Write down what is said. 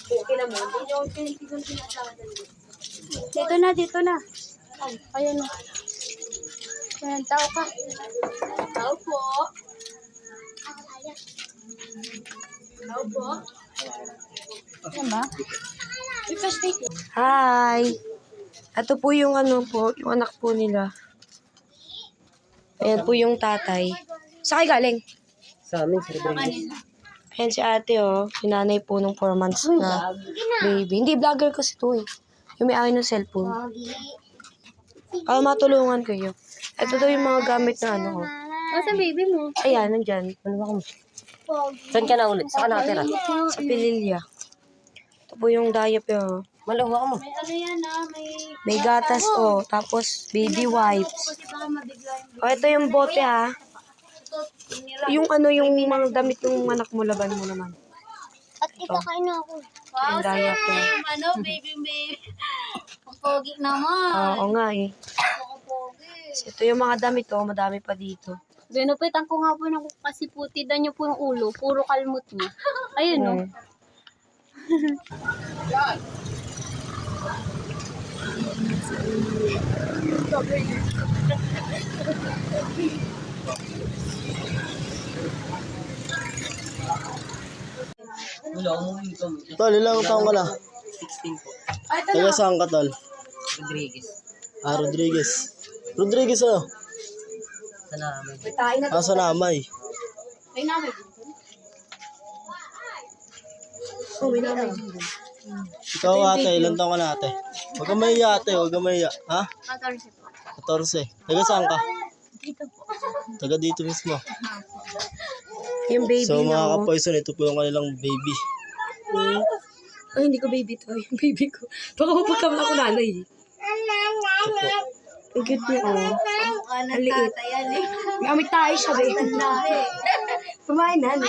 Okay na mo. Hindi nyo tinitigan pinagsasabi. Dito na. Ayun o. Ayan, tao ka. Tao po. Tao po. Ayan ba? Hi! Ito po yung yung anak po nila. Ayan po yung tatay. Saan kayo galing? Sa amin, sa Rodriguez. Ayan si ate si nanay po nung 4 months na baby. Hindi, vlogger kasi to eh. Yung may akin ng cellphone. Matulungan kayo. Ito daw yung mga gamit na Saan baby mo? Ayan, nandyan. Ano ba kung Saan ka na ulit? Saan ka nakatira? sa Pililya. Ito po yung diaper. Malawa mo. May ano yan May gatas tapos baby wipes. Kasi baka mabigla yung Ito yung bote Yung yung mga damit ng anak mo, laban mo naman. At ikakain na ako. Yung diaper. Baby. Ang pogi naman. Oo nga eh. Ang pogi. Ito yung mga damit madami pa dito. Binupitan ko nga po ng kasi putidan niyo po yung ulo. Puro kalmot niya. Ayun no. Wala mo ito. Tol, ilang taong ka na? 16 po. Taga saan ka, Tol? Rodriguez. Rodriguez. Rodriguez ano? Sa namin. Sa Namay. May namin. May naman. Ikaw ate, ilang taong ka na ate? Huwag ka mahiya ate, huwag ka mahiya. Ha? 14 po. 14. Taga saan ka? Dito po. Taga dito mismo. Yung baby So mga na kapoyson, ito po yung kanilang baby. Ay, hindi ko baby to. Yung baby ko. Baka mapagkama ako nanay. Ito po. Ang cute niya Ang liit. Yan eh. May tayo siya, baby. Kumain na.